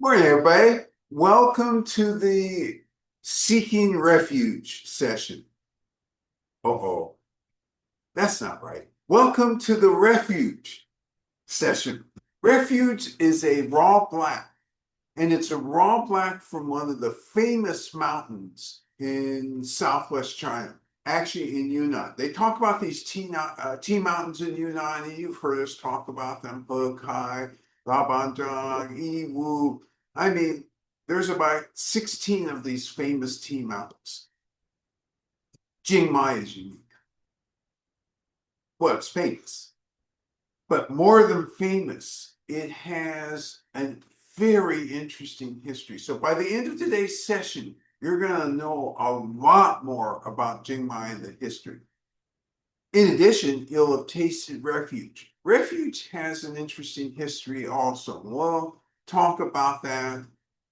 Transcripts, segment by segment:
Morning, everybody. Welcome to the Seeking Refuge session. Uh-oh, that's not right. Welcome to the Refuge session. Refuge is a raw black, and it's a raw black from one of the famous mountains in southwest China, actually in Yunnan. They talk about these tea mountains in Yunnan, and you've heard us talk about them, Hekai, Labanzhang, Yiwu. I mean, there's about 16 of these famous tea mountains. Jingmai is unique. Well, it's famous, but more than famous, it has a very interesting history. So by the end of today's session, you're going to know a lot more about Jingmai and the history. In addition, you'll have tasted Refuge. Refuge has an interesting history also. We'll talk about that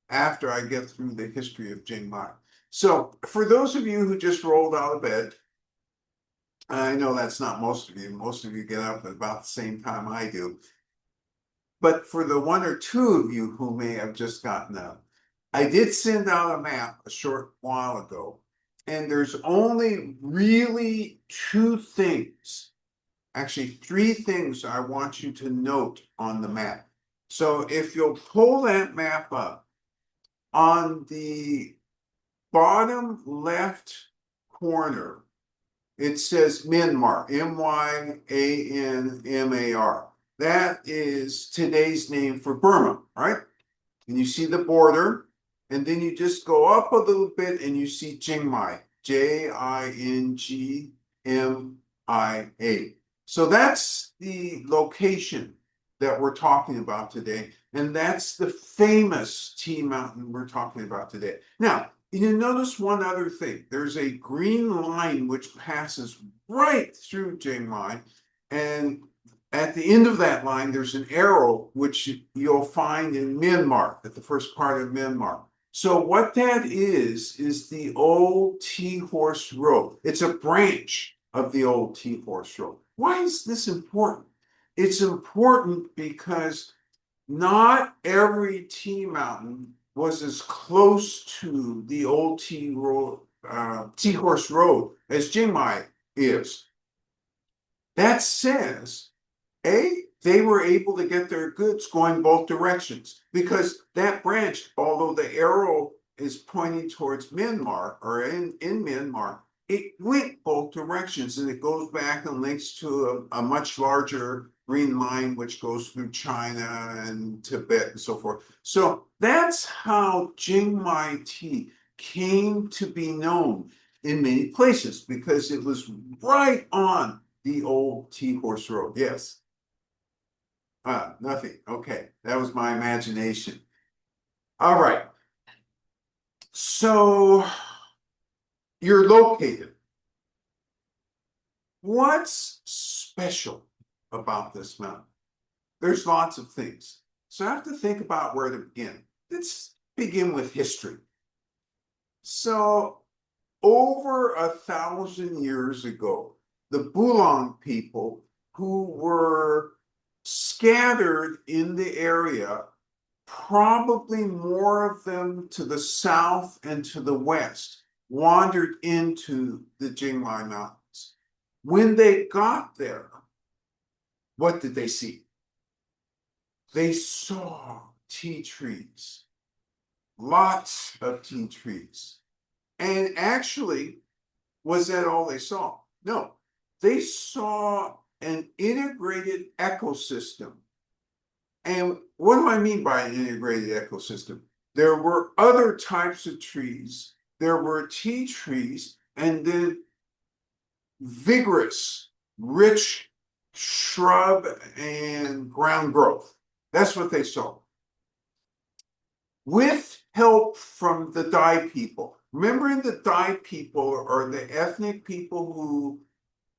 after I get through the history of Jingmai. So for those of you who just rolled out of bed, I know that's not most of you. Most of you get up at about the same time I do. But for the one or two of you who may have just gotten up, I did send out a map a short while ago, and there's only really two things, actually three things I want you to note on the map. So if you'll pull that map up, on the bottom left corner, it says Myanmar, Myanmar. That is today's name for Burma, right? And you see the border, and then you just go up a little bit and you see Jingmai, Jingmia. So that's the location that we're talking about today, and that's the famous tea mountain we're talking about today. Now, you notice one other thing. There's a green line which passes right through Jingmai, and at the end of that line, there's an arrow which you'll find in Myanmar, at the first part of Myanmar. So what that is the old Tea Horse Road. It's a branch of the old Tea Horse Road. Why is this important? It's important because not every tea mountain was as close to the old Tea Horse Road as Jingmai is. That says, they were able to get their goods going both directions because that branch, although the arrow is pointing towards Myanmar or in Myanmar, it went both directions, and it goes back and links to a much larger green line which goes through China and Tibet and so forth. So that's how Jingmai tea came to be known in many places, because it was right on the old Tea Horse Road. Yes. Nothing. Okay, that was my imagination. All right. So you're located. What's special about this mountain? There's lots of things. So I have to think about where to begin. Let's begin with history. So over 1,000 years ago, the Bulong people, who were scattered in the area, probably more of them to the south and to the west, wandered into the Jingmai Mountains. When they got there, what did they see? They saw tea trees, lots of tea trees. And actually, was that all they saw? No, they saw an integrated ecosystem. And what do I mean by an integrated ecosystem? There were other types of trees. There were tea trees, and then vigorous, rich shrub and ground growth. That's what they saw. With help from the Dai people. Remembering the Dai people are the ethnic people who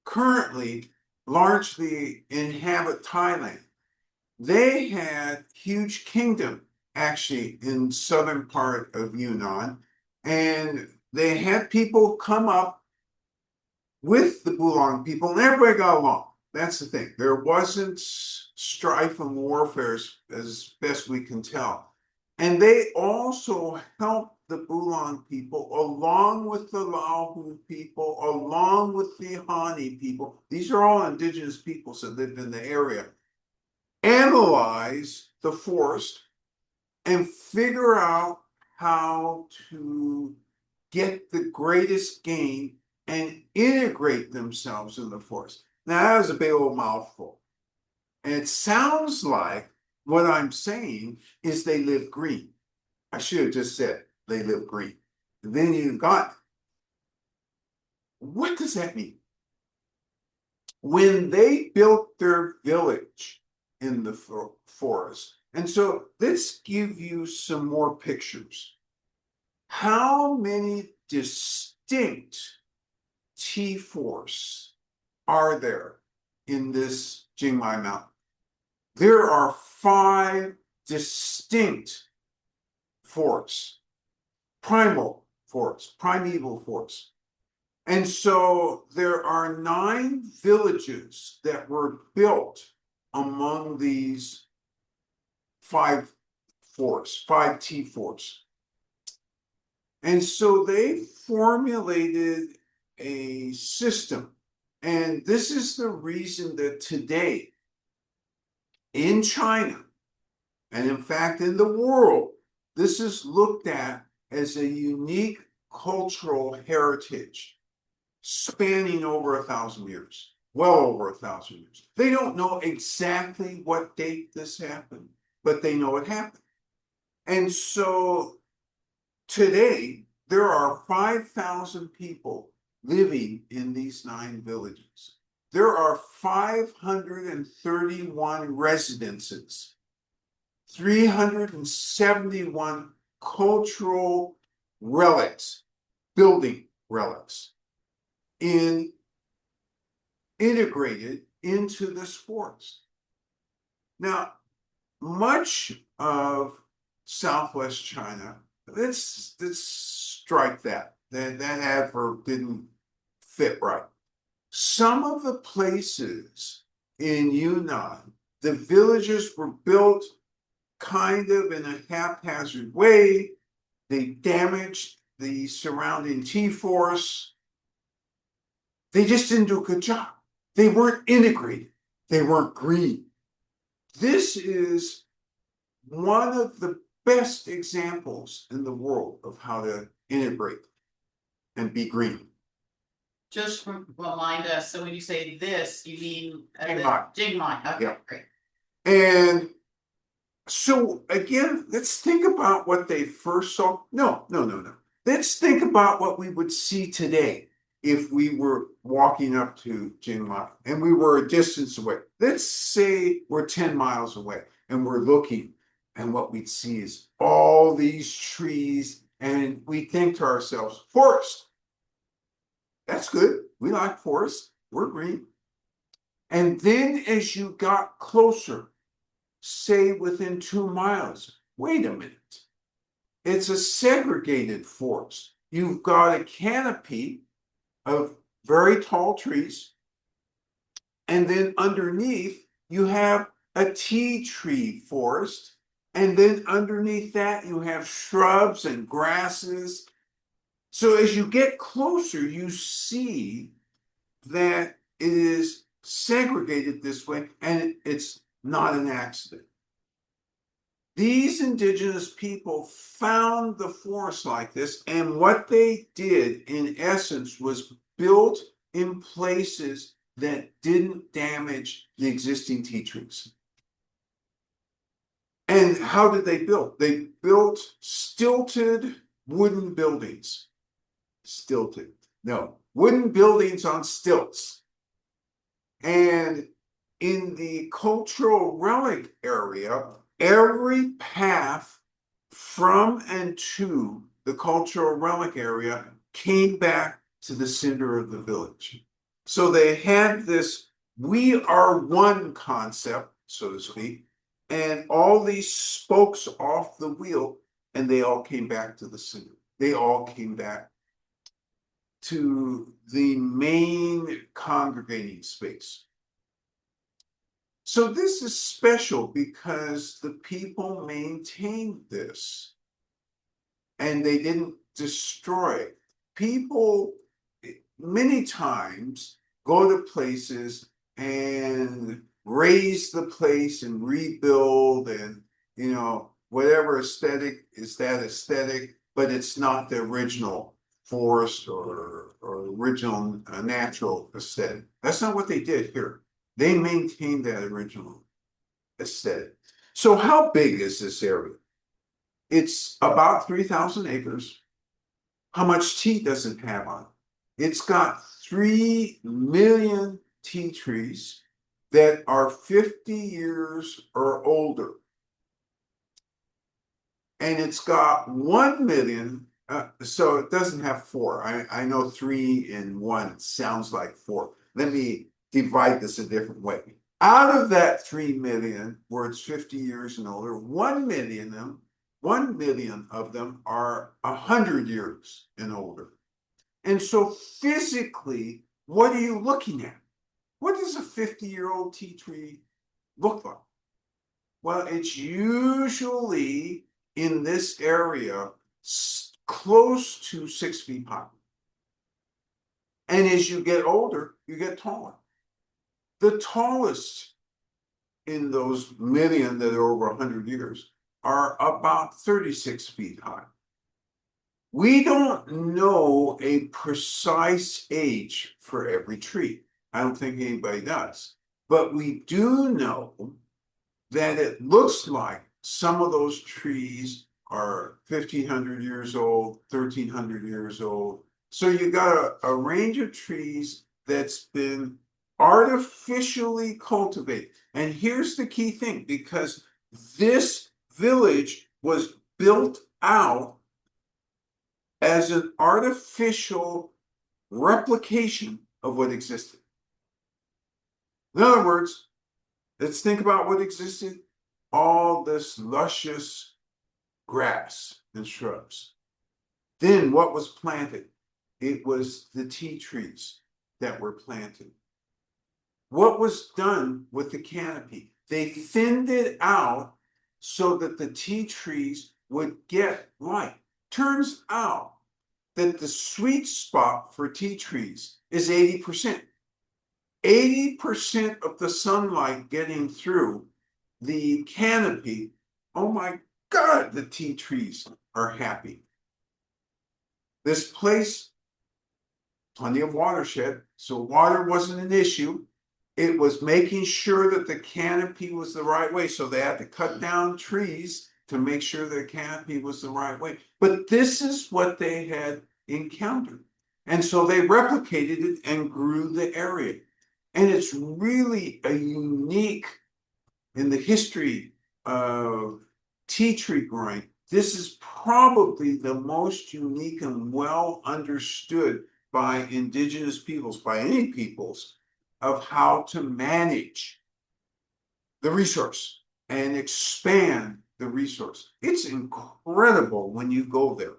currently largely inhabit Thailand. They had huge kingdom actually in southern part of Yunnan, and they had people come up with the Bulong people, and everybody got along. That's the thing. There wasn't strife and warfare as best we can tell. And they also helped the Bulan people, along with the Lahu people, along with the Hani people. These are all indigenous peoples that lived in the area. Analyze the forest and figure out how to get the greatest gain and integrate themselves in the forest. Now, that was a big old mouthful. And it sounds like what I'm saying is they live green. I should have just said they live green. And then you got, what does that mean? When they built their village in the forest, and so let's give you some more pictures. How many distinct tea forests are there in this Jingmai Mountain? There are 5 distinct forests, primeval forests. And so there are 9 villages that were built among these 5 forests, 5 tea forests. And so they formulated a system. And this is the reason that today in China, and in fact in the world, this is looked at as a unique cultural heritage spanning over 1,000 years, well over 1,000 years. They don't know exactly what date this happened, but they know it happened. And so today, there are 5,000 people living in these 9 villages. There are 531 residences, 371 cultural relics, building relics, integrated into this forest. Now, much of Southwest China, let's strike that. That adverb didn't fit right. Some of the places in Yunnan, the villages were built kind of in a haphazard way. They damaged the surrounding tea forests. They just didn't do a good job. They weren't integrated. They weren't green. This is one of the best examples in the world of how to integrate and be green. Just remind us, so when you say this, you mean Jingmai. Jingmai. Okay, Yeah. Great. And so again, let's think about what they first saw. No. Let's think about what we would see today if we were walking up to Jingmai and we were a distance away. Let's say we're 10 miles away and we're looking, and what we'd see is all these trees, and we think to ourselves, forest. That's good. We like forests. We're green. And then as you got closer, say within 2 miles, wait a minute. It's a segregated forest. You've got a canopy of very tall trees, and then underneath you have a tea tree forest, and then underneath that you have shrubs and grasses. So as you get closer, you see that it is segregated this way, and it's not an accident. These indigenous people found the forest like this, and what they did, in essence, was built in places that didn't damage the existing tea trees. And how did they build? They built stilted wooden buildings. Stilted. No, wooden buildings on stilts. And in the cultural relic area, every path from and to the cultural relic area came back to the center of the village. So they had this we are one concept, so to speak, and all these spokes off the wheel, and they all came back to the center. They all came back to the main congregating space. So this is special because the people maintained this and they didn't destroy it. People many times go to places and raise the place and rebuild and whatever aesthetic is that aesthetic, but it's not the original forest or original natural aesthetic. That's not what they did here. They maintained that original aesthetic. So how big is this area? It's about 3,000 acres. How much tea does it have on it? It's got 3 million tea trees that are 50 years or older. And it's got 1 million, so it doesn't have four. I know 3 and 1 sounds like 4. Let me divide this a different way. Out of that 3 million, where it's 50 years and older, 1 million of them are 100 years and older. And so physically, what are you looking at? What does a 50-year-old tea tree look like? Well, it's usually in this area close to 6 feet high. And as you get older, you get taller. The tallest in those million that are over 100 years are about 36 feet high. We don't know a precise age for every tree. I don't think anybody does. But we do know that it looks like some of those trees are 1,500 years old, 1,300 years old. So you got a range of trees that's been artificially cultivated. And here's the key thing, because this village was built out as an artificial replication of what existed. In other words, let's think about what existed. All this luscious grass and shrubs. Then what was planted? It was the tea trees that were planted. What was done with the canopy? They thinned it out so that the tea trees would get light. Turns out that the sweet spot for tea trees is 80%. 80% of the sunlight getting through the canopy. Oh my God, the tea trees are happy. This place, plenty of watershed, so water wasn't an issue. It was making sure that the canopy was the right way. So they had to cut down trees to make sure the canopy was the right way. But this is what they had encountered. And so they replicated it and grew the area. And it's really a unique, in the history of tea tree growing, this is probably the most unique and well understood by indigenous peoples, by any peoples, of how to manage the resource and expand the resource. It's incredible when you go there,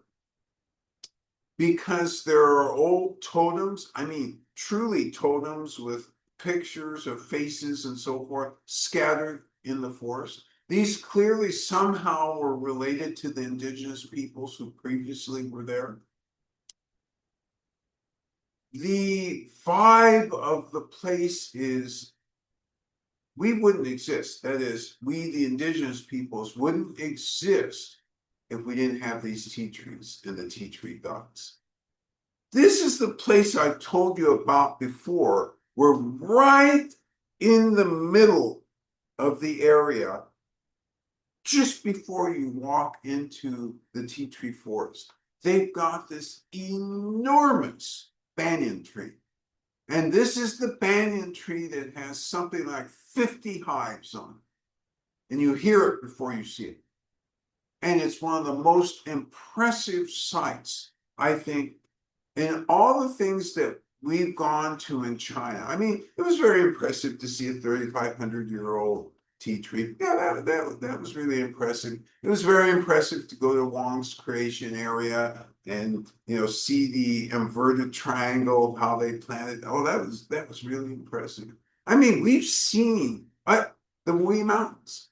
because there are old totems, I mean, truly totems with pictures of faces and so forth scattered in the forest. These clearly somehow were related to the indigenous peoples who previously were there. The vibe of the place is we wouldn't exist. That is, we, the indigenous peoples, wouldn't exist if we didn't have these tea trees and the tea tree gods. This is the place I told you about before. We're right in the middle of the area, just before you walk into the tea tree forest. They've got this enormous banyan tree. And this is the banyan tree that has something like 50 hives on it. And you hear it before you see it. And it's one of the most impressive sights, I think, in all the things that we've gone to in China. I mean, it was very impressive to see a 3,500-year-old tea tree. Yeah, that was really impressive. It was very impressive to go to Wong's creation area and see the inverted triangle, how they planted. Oh, that was really impressive. I mean, we've seen. the Jingmai Mountains,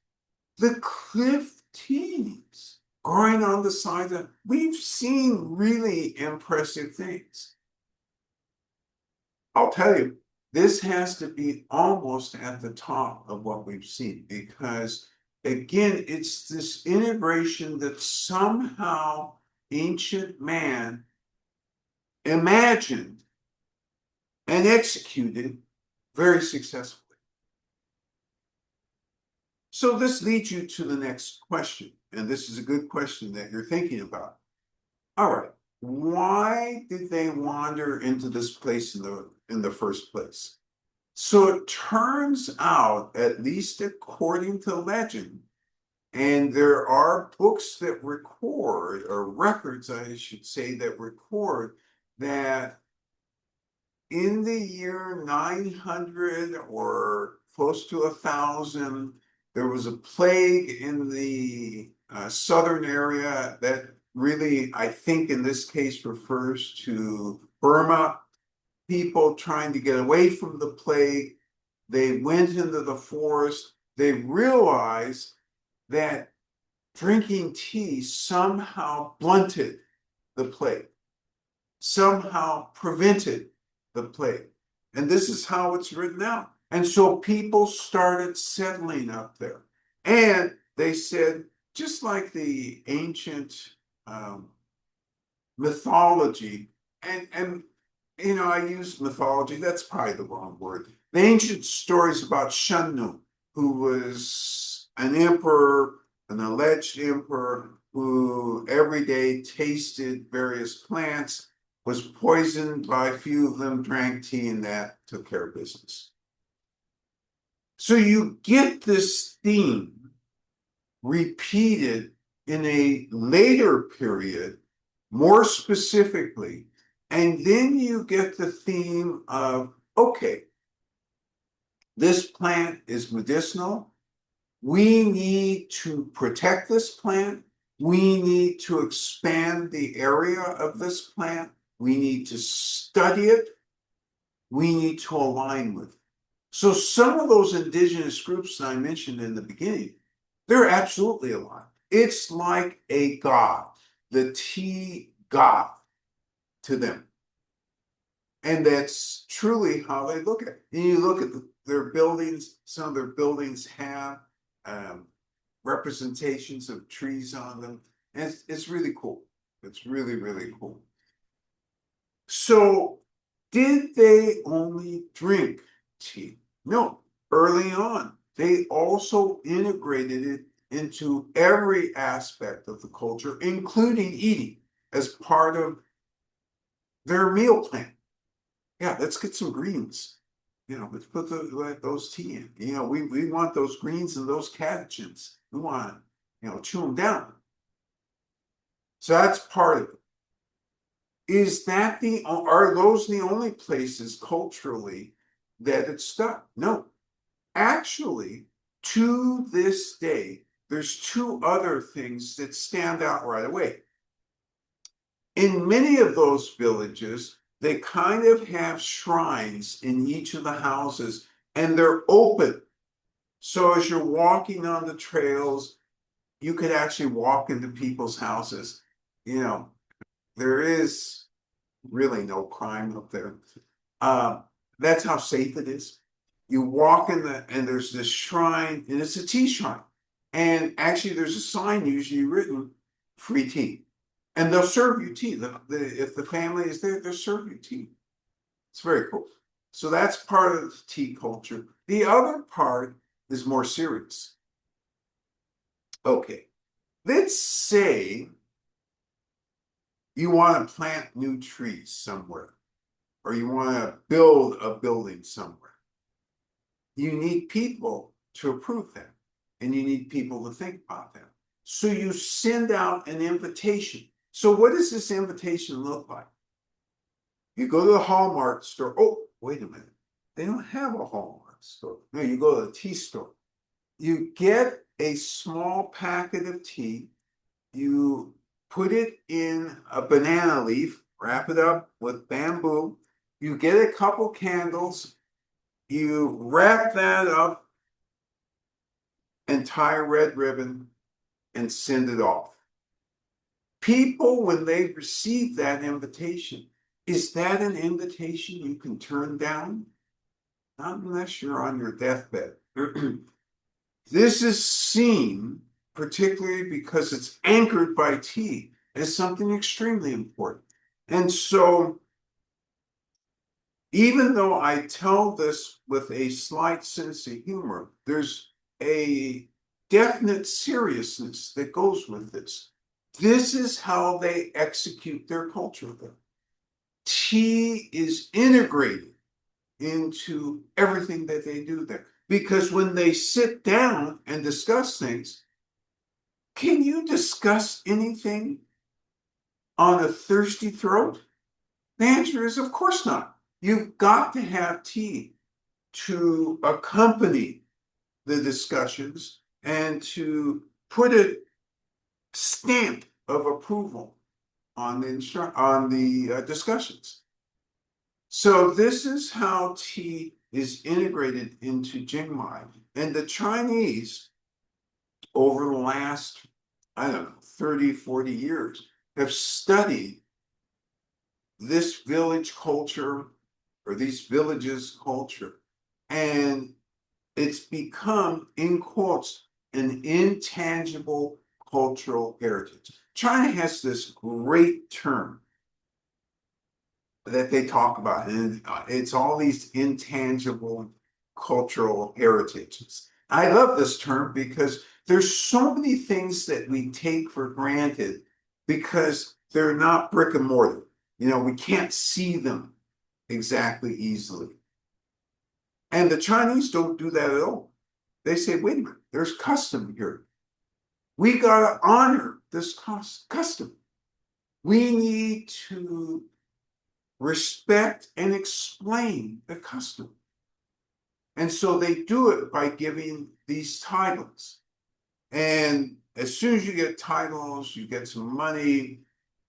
the cliff teas growing on the side of, we've seen really impressive things. I'll tell you, this has to be almost at the top of what we've seen because, again, it's this integration that somehow ancient man imagined and executed very successfully. So this leads you to the next question, and this is a good question that you're thinking about. All right, why did they wander into this place in the first place? So it turns out, at least according to legend, and there are books that record, or records, I should say, that record that in the year 900 or close to 1,000, there was a plague in the southern area that really, I think in this case, refers to Burma. People trying to get away from the plague, they went into the forest. They realized that drinking tea somehow blunted the plague, somehow prevented the plague. And this is how it's written out. And so people started settling up there. And they said, just like the ancient mythology, and I use mythology, that's probably the wrong word. The ancient stories about Shennu, who was an emperor, an alleged emperor, who every day tasted various plants, was poisoned by a few of them, drank tea, and that took care of business. So you get this theme repeated in a later period, more specifically, and then you get the theme of, okay, this plant is medicinal. We need to protect this plant. We need to expand the area of this plant. We need to study it. We need to align with it. So some of those indigenous groups that I mentioned in the beginning, they're absolutely alive. It's like a god, the tea god to them. And that's truly how they look at it. And you look at their buildings, some of their buildings have representations of trees on them. And it's really cool. It's really, really cool. So, did they only drink tea? No. Early on, they also integrated it into every aspect of the culture, including eating, as part of their meal plan. Yeah, let's get some greens. Let's put those tea in. We want those greens and those catechins. We want to, chew them down. So that's part of it. Are those the only places culturally that it's stuck? No. Actually, to this day, there's two other things that stand out right away. In many of those villages, they kind of have shrines in each of the houses, and they're open. So as you're walking on the trails, you could actually walk into people's houses. There is really no crime up there. That's how safe it is. You walk and there's this shrine, and it's a tea shrine. And actually, there's a sign usually written, free tea. And they'll serve you tea. If the family is there, they'll serve you tea. It's very cool. So that's part of the tea culture. The other part is more serious. Okay, let's say you want to plant new trees somewhere, or you want to build a building somewhere. You need people to approve that, and you need people to think about that. So you send out an invitation. So what does this invitation look like? You go to the Hallmark store. Oh, wait a minute. They don't have a Hallmark store. No, you go to the tea store. You get a small packet of tea. You put it in a banana leaf, wrap it up with bamboo. You get a couple candles. You wrap that up and tie a red ribbon and send it off. People, when they receive that invitation, is that an invitation you can turn down? Not unless you're on your deathbed. This is seen, particularly because it's anchored by tea, as something extremely important. And so, even though I tell this with a slight sense of humor, there's a definite seriousness that goes with this. This is how they execute their culture. Tea is integrated into everything that they do there. Because when they sit down and discuss things, can you discuss anything on a thirsty throat? The answer is, of course not. You've got to have tea to accompany the discussions and to put a stamp of approval on the discussions. So this is how tea is integrated into Jingmai. And the Chinese, over the last, I don't know, 30, 40 years, have studied this village culture or these villages culture. And it's become, in quotes, an intangible cultural heritage. China has this great term that they talk about, and it's all these intangible cultural heritages. I love this term because there's so many things that we take for granted because they're not brick and mortar. You know, we can't see them exactly easily. And the Chinese don't do that at all. They say, wait a minute, there's custom here. We got to honor this custom. We need to respect and explain the custom. And so they do it by giving these titles. And as soon as you get titles, you get some money.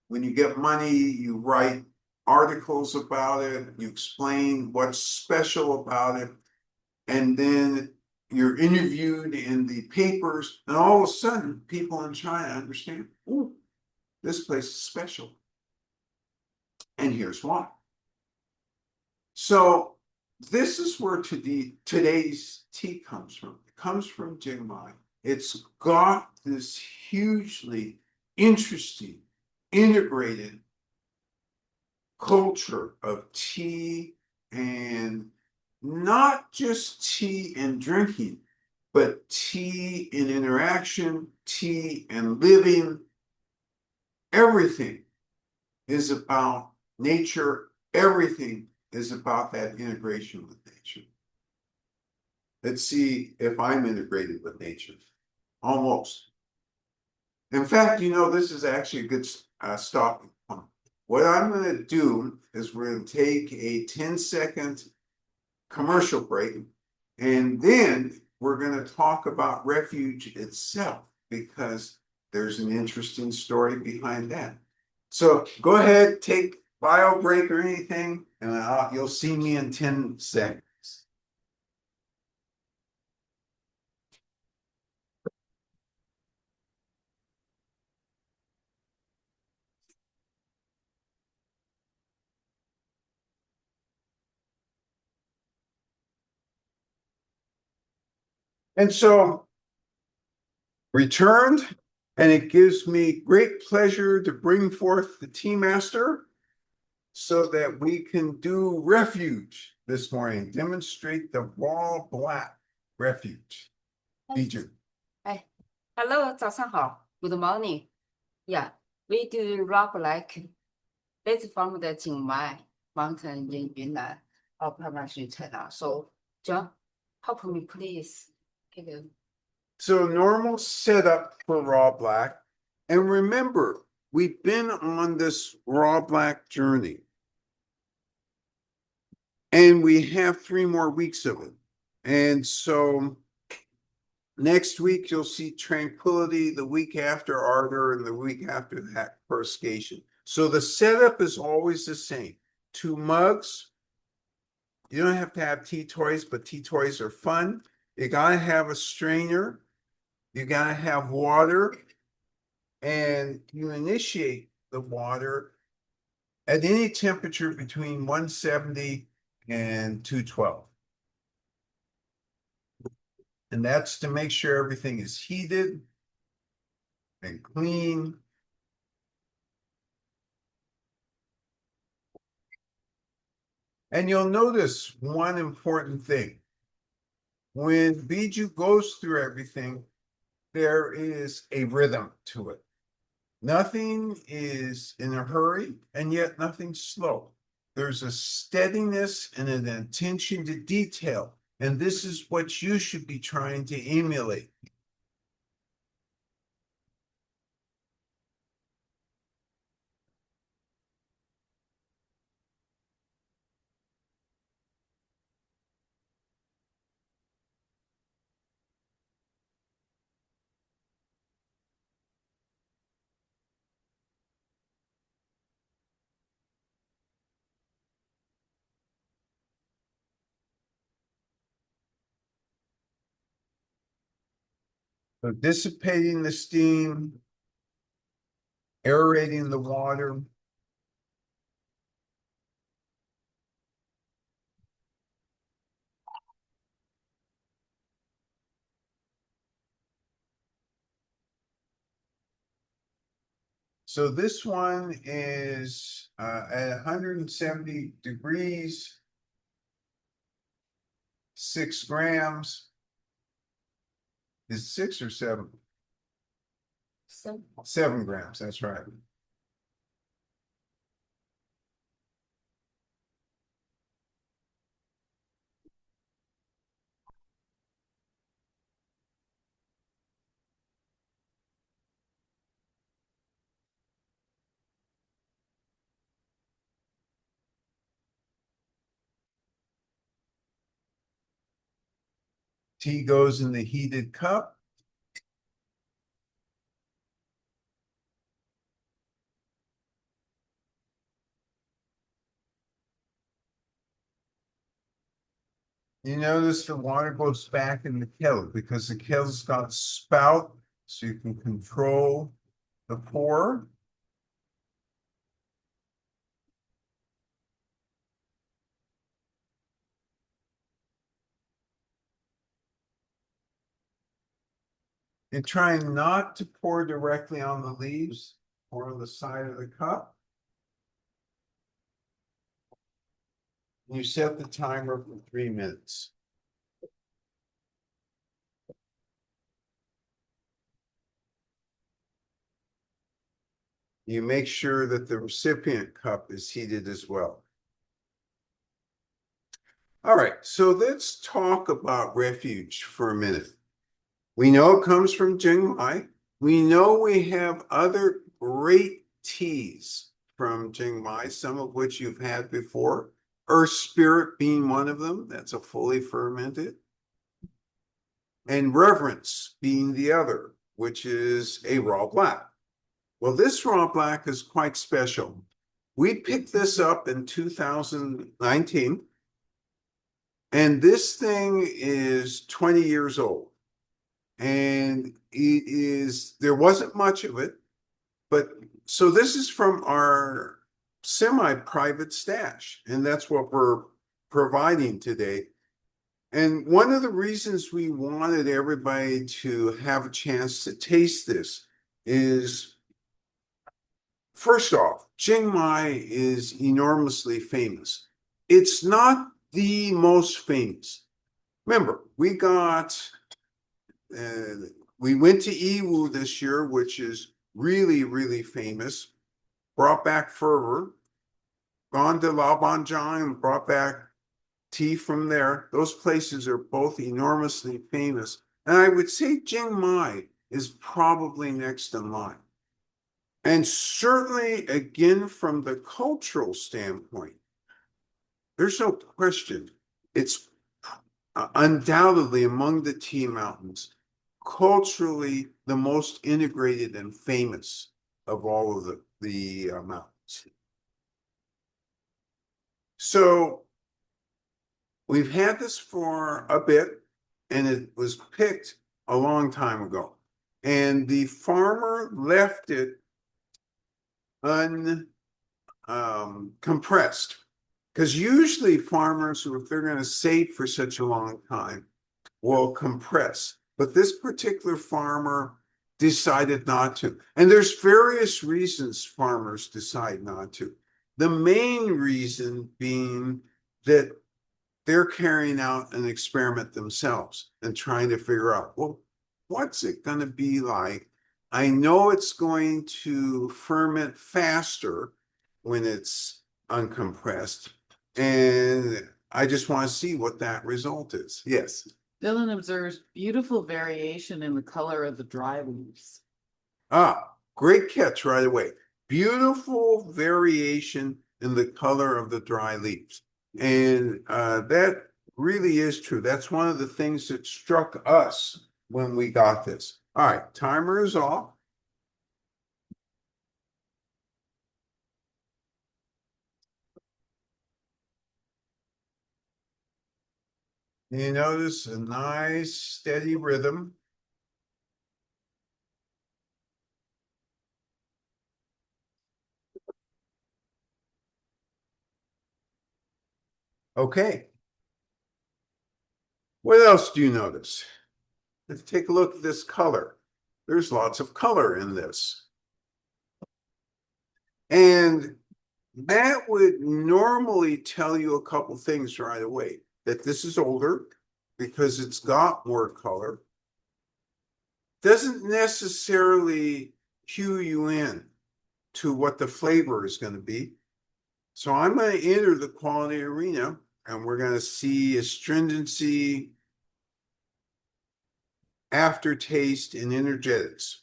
When you get money, you write articles about it, you explain what's special about it, and then you're interviewed in the papers, and all of a sudden, people in China understand, oh, this place is special. And here's why. So this is where today's tea comes from. It comes from Jingmai. It's got this hugely interesting, integrated culture of tea, and not just tea and drinking, but tea and interaction, tea and living. Everything is about nature. Everything is about that integration with nature. Let's see if I'm integrated with nature. Almost. In fact, you know, this is actually a good stopping point. What I'm going to do is we're going to take a 10-second commercial break, and then we're going to talk about Refuge itself, because there's an interesting story behind that. So go ahead, take bio break or anything, and you'll see me in 10 seconds. And so returned, and it gives me great pleasure to bring forth the tea master so that we can do Refuge this morning, demonstrate the raw black Refuge. Feature. Hi. Hello, 早上好. Good morning. Yeah, we do raw black. That's from the Jingmai Mountains in Yunnan, our province in China. So, John, help me please. Okay. So normal setup for raw black. And remember, we've been on this raw black journey. And we have 3 more weeks of it. And so next week, you'll see Tranquility, the week after Ardor, and the week after that, Coruscation. So the setup is always the same. 2 mugs. You don't have to have tea toys, but tea toys are fun. You gotta have a strainer. You gotta have water. And you initiate the water at any temperature between 170 and 212. And that's to make sure everything is heated and clean. And you'll notice one important thing. When Biju goes through everything, there is a rhythm to it. Nothing is in a hurry, and yet nothing slow. There's a steadiness and an attention to detail. And this is what you should be trying to emulate. So dissipating the steam, aerating the water. So this one is at 170 degrees, 6 grams. Is 6 or 7? So 7 grams, that's right. Tea goes in the heated cup. You notice the water goes back in the kettle because the kettle's got a spout, so you can control the pour. And trying not to pour directly on the leaves or on the side of the cup. You set the timer for 3 minutes. You make sure that the recipient cup is heated as well. All right, so let's talk about Refuge for a minute. We know it comes from Jingmai. We know we have other great teas from Jingmai, some of which you've had before. Earth Spirit being one of them, that's a fully fermented. And Reverence being the other, which is a raw black. Well, this raw black is quite special. We picked this up in 2019, and this thing is 20 years old. And there wasn't much of it, but so this is from our semi-private stash, and that's what we're providing today. And one of the reasons we wanted everybody to have a chance to taste this is, first off, Jingmai is enormously famous. It's not the most famous. Remember, we went to Iwu this year, which is really, really famous, brought back fervor, gone to Labanjiang and brought back tea from there. Those places are both enormously famous. And I would say Jingmai is probably next in line. And certainly, again, from the cultural standpoint, there's no question. It's undoubtedly among the tea mountains, culturally the most integrated and famous of all of the mountains. So we've had this for a bit, and it was picked a long time ago. and the farmer left it compressed. Because usually farmers, if they're going to save for such a long time, will compress. But this particular farmer decided not to. And there's various reasons farmers decide not to. The main reason being that they're carrying out an experiment themselves and trying to figure out, well, what's it going to be like? I know it's going to ferment faster when it's uncompressed. And I just want to see what that result is. Yes. Dylan observes beautiful variation in the color of the dry leaves. Ah, great catch right away. Beautiful variation in the color of the dry leaves. And that really is true. That's one of the things that struck us when we got this. All right, timer is off. You notice a nice steady rhythm. Okay. What else do you notice? Let's take a look at this color. There's lots of color in this. And that would normally tell you a couple things right away. That this is older because it's got more color. Doesn't necessarily cue you in to what the flavor is going to be. So I'm going to enter the quality arena and we're going to see astringency, aftertaste, and energetics.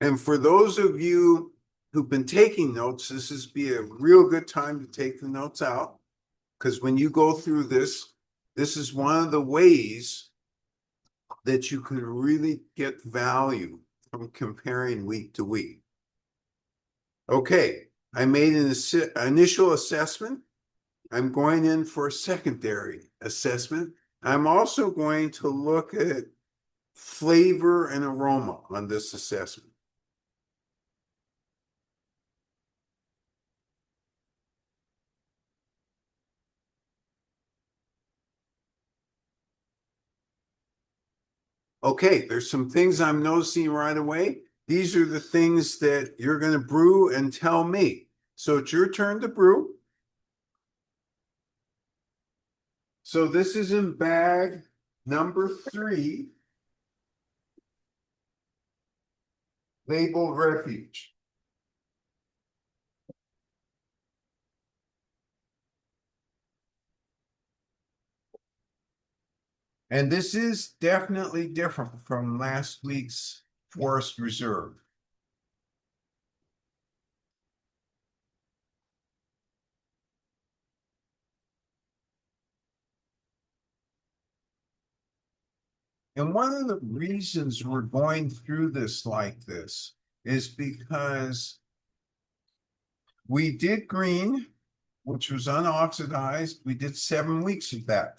And for those of you who've been taking notes, this is be a real good time to take the notes out. Because when you go through this, this is one of the ways that you can really get value from comparing week to week. Okay, I made an initial assessment. I'm going in for a secondary assessment. I'm also going to look at flavor and aroma on this assessment. Okay, there's some things I'm noticing right away. These are the things that you're going to brew and tell me. So it's your turn to brew. So this is in bag number 3, labeled Refuge. And this is definitely different from last week's Forest Reserve. And one of the reasons we're going through this like this is because we did green, which was unoxidized. We did 7 weeks of that.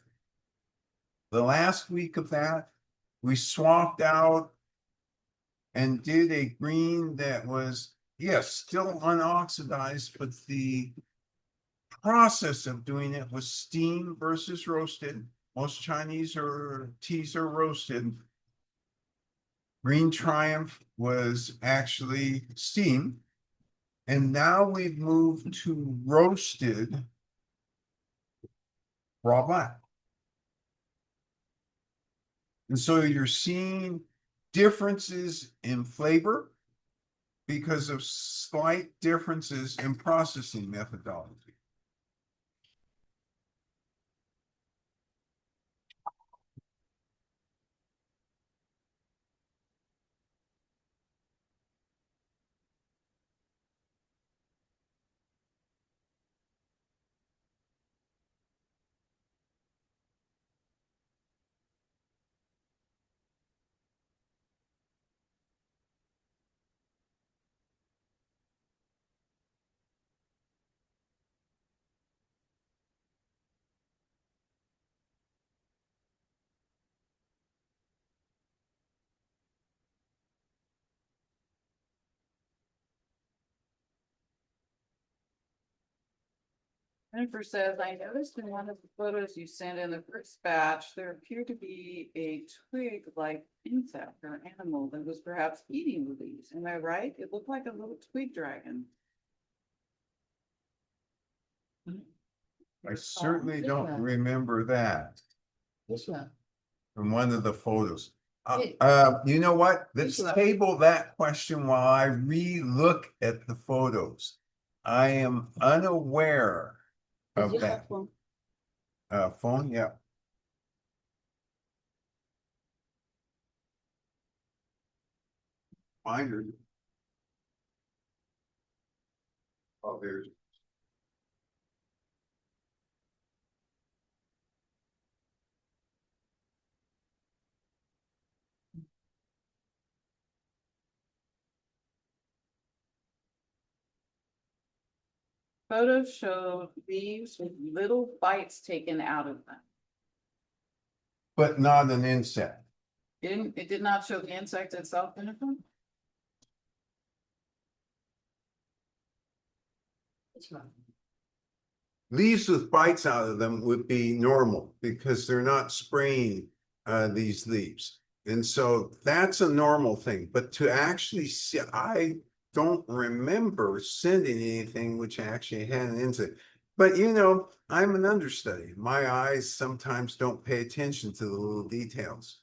The last week of that, we swapped out and did a green that was, yes, still unoxidized, but the process of doing it was steam versus roasted. Most Chinese teas are roasted. Green Triumph was actually steam. And now we've moved to roasted raw black. And so you're seeing differences in flavor because of slight differences in processing methodology. Jennifer says, I noticed in one of the photos you sent in the first batch, there appeared to be a twig-like insect or animal that was perhaps eating the leaves. Am I right? It looked like a little twig dragon. I certainly Which don't one? remember that Which one? from one of the photos. Wait. You know what? Let's Which one? table that question while I re-look at the photos. I am unaware Did of you that. have one? Phone, yeah. Binder. Oh, there's. Photos show leaves with little bites taken out of them. But not an insect. It did not show the insect itself in it. Which one? Leaves with bites out of them would be normal because they're not spraying these leaves. And so that's a normal thing, but to actually see, I don't remember sending anything which actually had an insect. But you know, I'm an understudy. My eyes sometimes don't pay attention to the little details.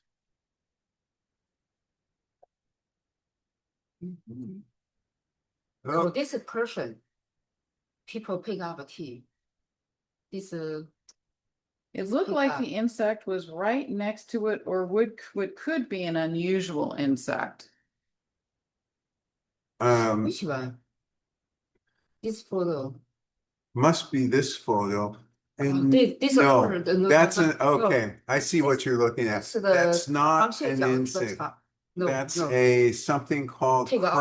Oh, Oh, this person. People pick up a tea. This It looked like Cuppa. the insect was right next to it, or what could be an unusual insect. which one? This photo. must be this photo. And this no, photo, no, that's no, an, okay, I see what you're looking at. This is the That's not 螃蟹 an 脚的 insect. 草 No, That's no. a something called Take it out,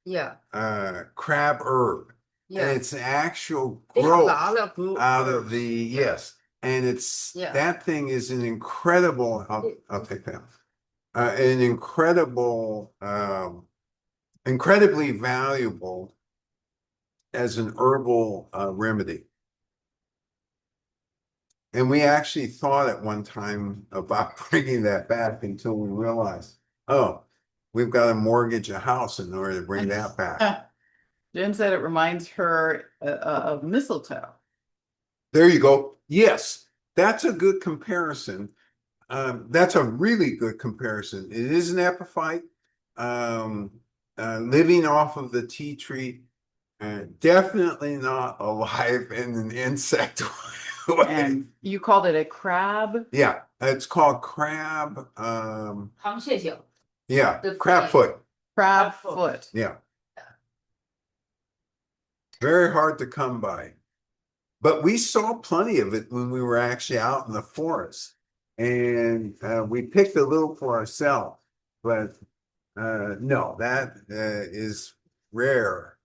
yeah. crab, Yeah, crab herb. And yeah. it's actual They have growth the other group out of herbs. the, yes. And it's, Yeah. that thing is an incredible, I'll take that. An incredible, incredibly valuable as an herbal remedy. And we actually thought at one time about bringing that back until we realized, oh, we've got to mortgage a house in order to bring that back. Jen said it reminds her of mistletoe. There you go. Yes, that's a good comparison. That's a really good comparison. It is an epiphyte, living off of the tea tree, definitely not alive in an insect way. And you called it a crab? Yeah, it's called crab. 螃蟹脚 Yeah, The crab feet. foot. Crab Crab foot. Yeah. Very hard to come by. But we saw plenty of it when we were actually out in the forest. And we picked a little for ourselves. But no, that is rare.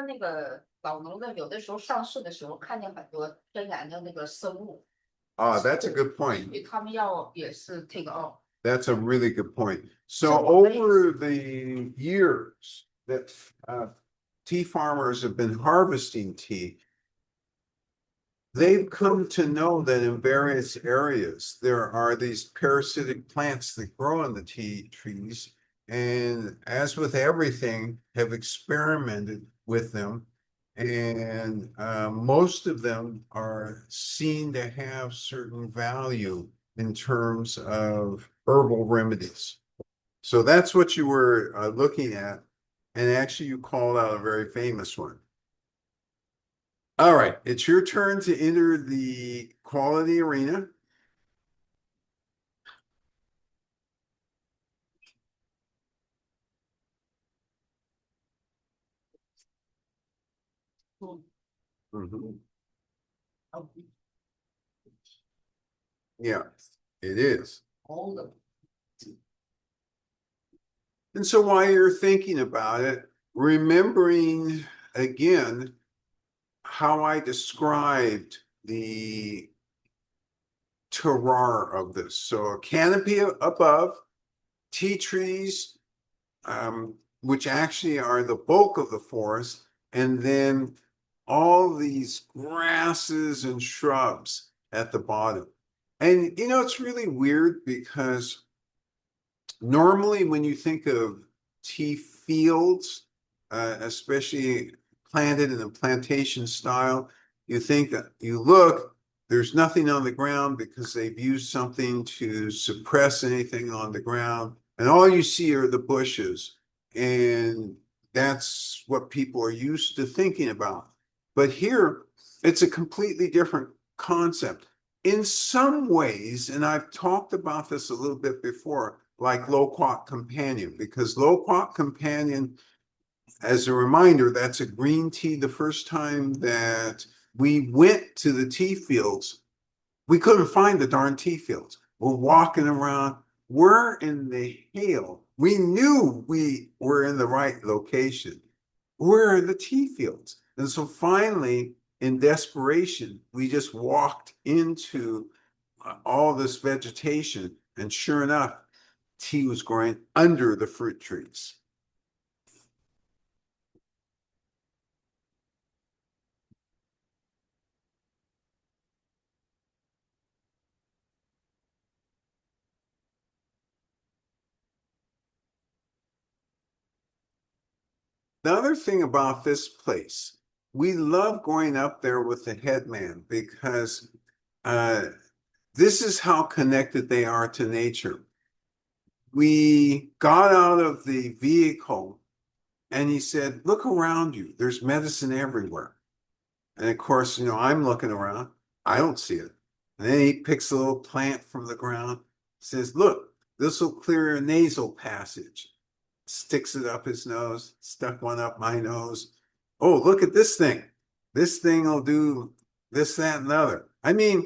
那个老农的有的时候上市的时候，看见很多天然的那个生物， That's a good point. 所以他们要也是 take off。 That's a really good point. So So over the years that tea farmers have been harvesting tea, they've come to know that in various areas, there are these parasitic plants that grow on the tea trees. And as with everything, have experimented with them. And most of them are seen to have certain value in terms of herbal remedies. So that's what you were looking at. And actually, you called out a very famous one. All right, it's your turn to enter the quality arena. Mhm. Yeah, it is. all the And so while you're thinking about it, remembering again how I described the terroir of this. So a canopy above, tea trees, which actually are the bulk of the forest, and then all these grasses and shrubs at the bottom. And you know, it's really weird because normally when you think of tea fields, especially planted in a plantation style, you think that you look, there's nothing on the ground because they've used something to suppress anything on the ground. And all you see are the bushes. And that's what people are used to thinking about. But here, it's a completely different concept. In some ways, and I've talked about this a little bit before, like Loquat Companion, because Loquat Companion, as a reminder, that's a green tea. The first time that we went to the tea fields, we couldn't find the darn tea fields. We're walking around. We're in the hail. We knew we were in the right location. We're in the tea fields. And so finally, in desperation, we just walked into all this vegetation. And sure enough, tea was growing under the fruit trees. The other thing about this place, we love going up there with the headman because this is how connected they are to nature. We got out of the vehicle and he said, look around you. There's medicine everywhere. And of course, you know, I'm looking around. I don't see it. And then he picks a little plant from the ground, says, look, this will clear a nasal passage. Sticks it up his nose, stuck one up my nose. Oh, look at this thing. This thing will do this, that, and the other. I mean,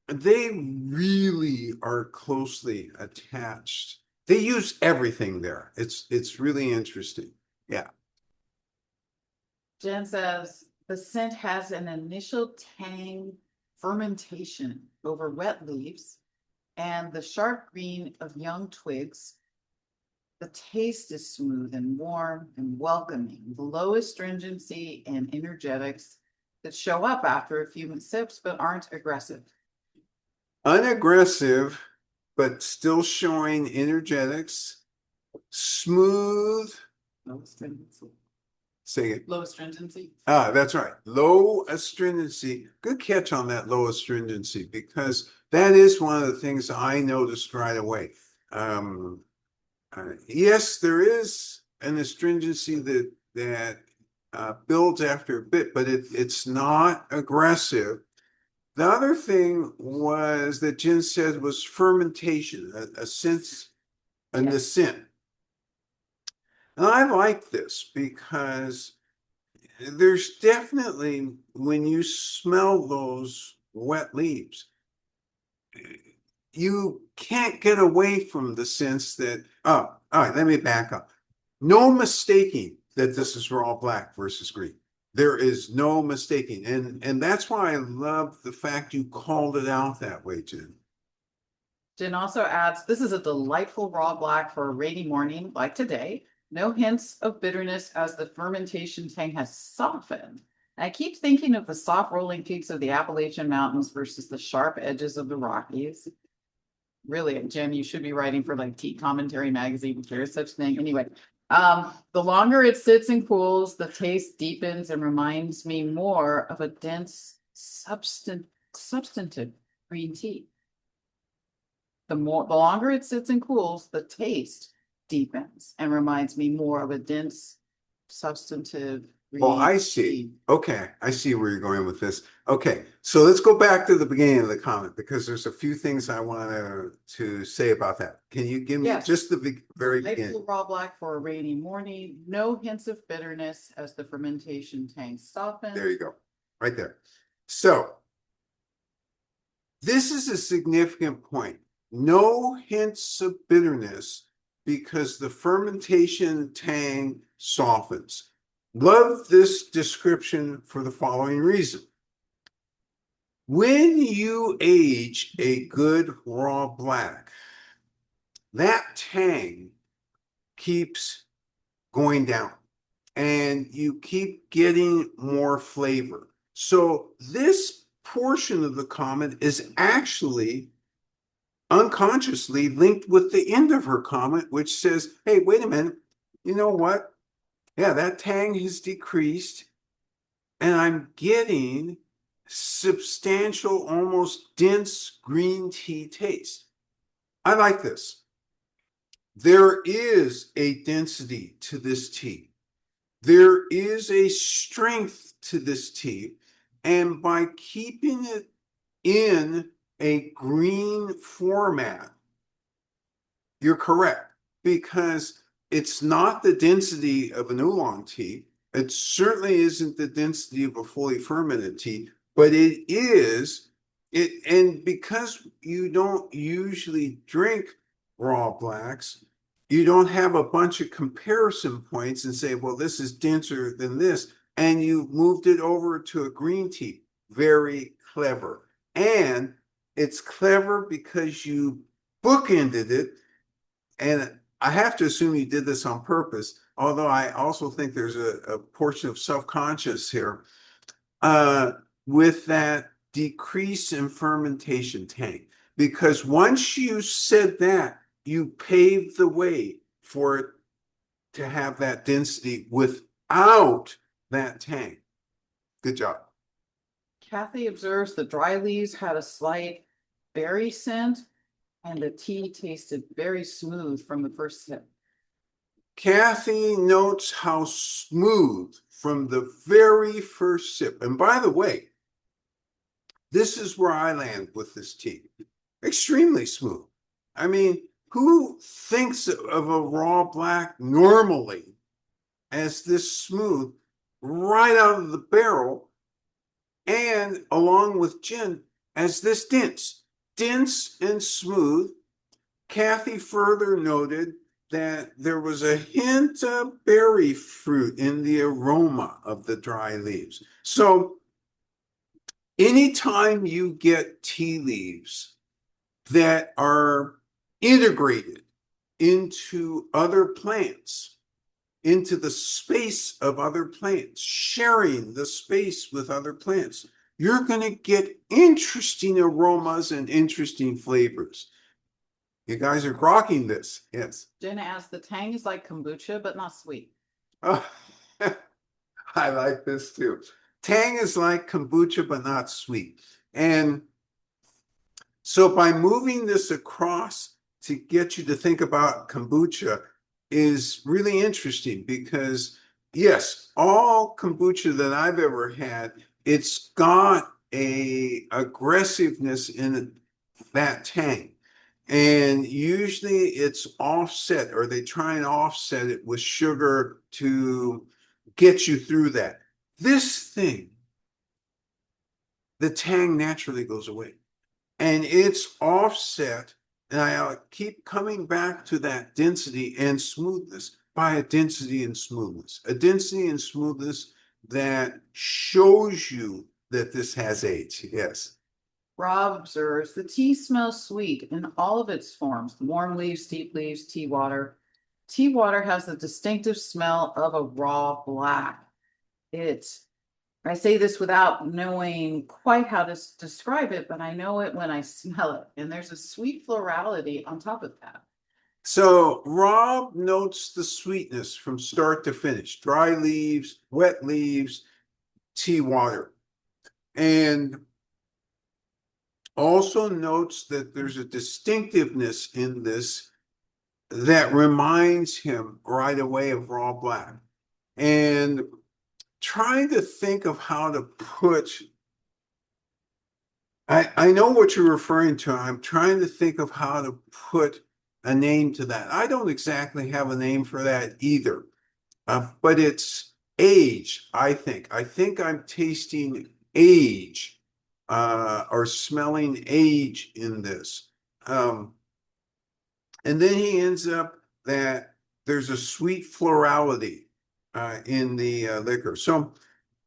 they really are closely attached. They use everything there. It's really interesting. Yeah. Jen says the scent has an initial tang fermentation over wet leaves and the sharp green of young twigs. The taste is smooth and warm and welcoming, the low astringency and energetics that show up after a few sips but aren't aggressive. Unaggressive, but still showing energetics. Smooth. Low astringency. Say it. Low astringency. Ah, that's right. Low astringency. Good catch on that low astringency, because that is one of the things I noticed right away. Yes, there is an astringency that builds after a bit, but it's not aggressive. The other thing was that Jen said was fermentation, a sense, an Yeah. ascent. And I like this because there's definitely, when you smell those wet leaves, you can't get away from the sense that, oh, all right, let me back up. No mistaking that this is raw black versus green. There is no mistaking. And that's why I love the fact you called it out that way, Jen. Jen also adds, this is a delightful raw black for a rainy morning like today. No hints of bitterness as the fermentation tang has softened. And I keep thinking of the soft rolling peaks of the Appalachian Mountains versus the sharp edges of the Rockies. Really, Jen, you should be writing for like Tea Commentary magazine if there is such thing. Anyway, the longer it sits and cools, the taste deepens and reminds me more of a dense, substantive green tea. The longer it sits and cools, the taste deepens and reminds me more of a dense, substantive green Oh, I see. tea. Okay, I see where you're going with this. Okay, so let's go back to the beginning of the comment because there's a few things I want to say about that. Can you give me Yes. just the very beginning? Delightful raw black for a rainy morning. No hints of bitterness as the fermentation tang softens. There you go, right there. So this is a significant point. No hints of bitterness because the fermentation tang softens. Love this description for the following reason. When you age a good raw black, that tang keeps going down and you keep getting more flavor. So this portion of the comment is actually unconsciously linked with the end of her comment, which says, hey, wait a minute, you know what? Yeah, that tang has decreased and I'm getting substantial, almost dense green tea taste. I like this. There is a density to this tea. There is a strength to this tea. And by keeping it in a green format, you're correct, because it's not the density of an oolong tea. It certainly isn't the density of a fully fermented tea, but it is it. And because you don't usually drink raw blacks, you don't have a bunch of comparison points and say, well, this is denser than this. And you moved it over to a green tea. Very clever. And it's clever because you bookended it. And I have to assume you did this on purpose, although I also think there's a portion of self-conscious here, with that decrease in fermentation tank. Because once you said that, you paved the way for it to have that density without that tank. Good job. Kathy observes the dry leaves had a slight berry scent and the tea tasted very smooth from the first sip. Kathy notes how smooth from the very first sip. And by the way, this is where I land with this tea. Extremely smooth. I mean, who thinks of a raw black normally as this smooth right out of the barrel, and along with gin as this dense and smooth? Kathy further noted that there was a hint of berry fruit in the aroma of the dry leaves. So anytime you get tea leaves that are integrated into other plants, into the space of other plants, sharing the space with other plants, you're going to get interesting aromas and interesting flavors. You guys are grokking this, yes. Jenna asks, the tang is like kombucha, but not sweet. Oh, I like this too. Tang is like kombucha, but not sweet. And so by moving this across to get you to think about kombucha is really interesting because, yes, all kombucha that I've ever had, it's got a aggressiveness in that tang. And usually it's offset, or they try and offset it with sugar to get you through that. This thing, the tang naturally goes away. And it's offset, and I keep coming back to that density and smoothness by a density and smoothness. A density and smoothness that shows you that this has age, yes. Rob observes, the tea smells sweet in all of its forms, warm leaves, steep leaves, tea water. Tea water has the distinctive smell of a raw black. I say this without knowing quite how to describe it, but I know it when I smell it. And there's a sweet florality on top of that. So Rob notes the sweetness from start to finish, dry leaves, wet leaves, tea water. And also notes that there's a distinctiveness in this that reminds him right away of raw black. And trying to think of how to put, I know what you're referring to. I'm trying to think of how to put a name to that. I don't exactly have a name for that either, but it's age, I think. I think I'm tasting age or smelling age in this. And then he ends up that there's a sweet florality in the liquor. So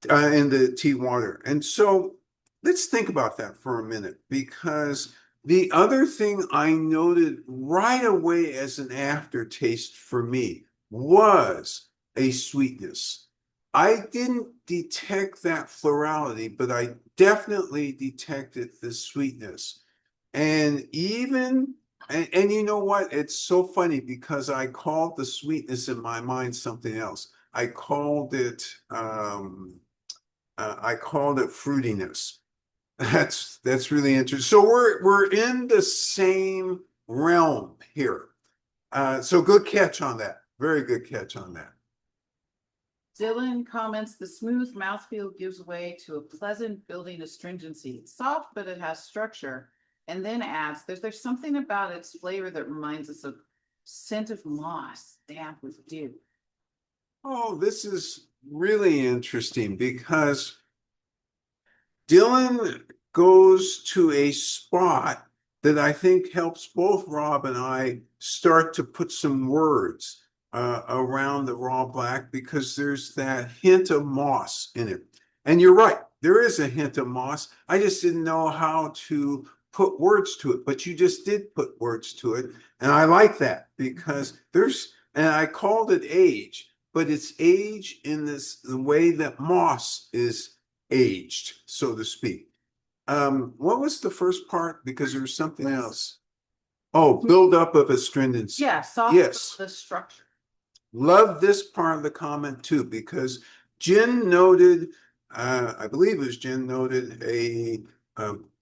in the tea water. And so let's think about that for a minute, because The other thing I noted right away as an aftertaste for me was a sweetness. I didn't detect that florality, but I definitely detected the sweetness. And even, and you know what? It's so funny because I called the sweetness in my mind something else. I called it fruitiness. That's really interesting. So we're in the same realm here. So good catch on that. Very good catch on that. Dylan comments, the smooth mouthfeel gives way to a pleasant building astringency. It's soft, but it has structure. And then adds, there's something about its flavor that reminds us of scent of moss, damp with dew. Oh, this is really interesting because Dylan goes to a spot that I think helps both Rob and I start to put some words around the raw black because there's that hint of moss in it. And you're right, there is a hint of moss. I just didn't know how to put words to it, but you just did put words to it. And I like that because and I called it age, but it's age in the way that moss is aged, so to speak. What was the first part? Because there was something else. Oh, buildup of astringency. Yeah, soft, Yes. the structure. Love this part of the comment too, because Jen noted, I believe it was Jen noted a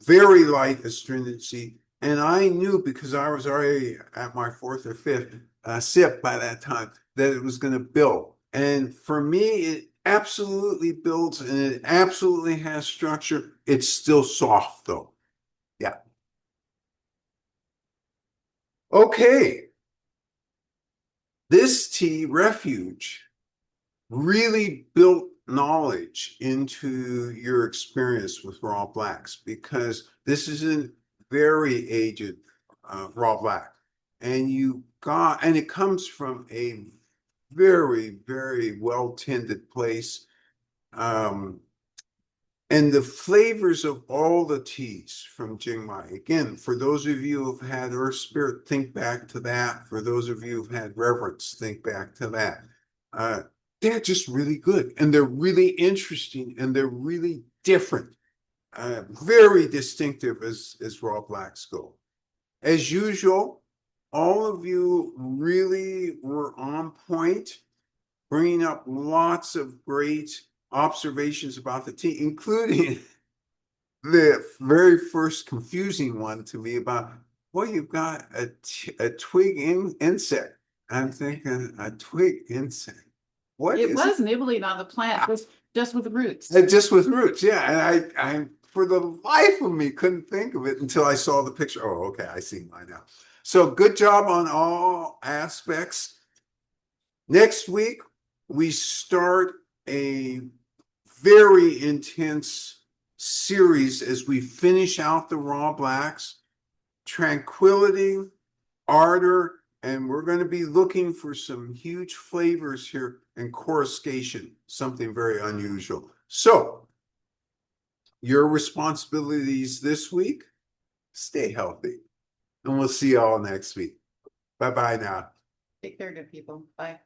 very light astringency. And I knew because I was already at my fourth or fifth sip by that time that it was going to build. And for me, it absolutely builds and it absolutely has structure. It's still soft though. Yeah. Okay. This tea, Refuge, really built knowledge into your experience with raw blacks because this is a very aged raw black. And it comes from a very, very well tended place. And the flavors of all the teas from Jingmai, again, for those of you who've had Earth Spirit, think back to that. For those of you who've had Reverence, think back to that. They're just really good and they're really interesting and they're really different. Very distinctive as raw blacks go. As usual, all of you really were on point, bringing up lots of great observations about the tea, including the very first confusing one to me about, well, you've got a twig insect. I'm thinking a twig insect. What It is was nibbling on the plant, just with the roots. Just with roots, yeah. And I for the life of me couldn't think of it until I saw the picture. Oh, okay, I see mine now. So good job on all aspects. Next week, we start a very intense series as we finish out the raw blacks, tranquility, ardor, and we're going to be looking for some huge flavors here and coruscation, something very unusual. So, your responsibilities this week, stay healthy, and we'll see you all next week. Bye-bye now. Take care, good people. Bye.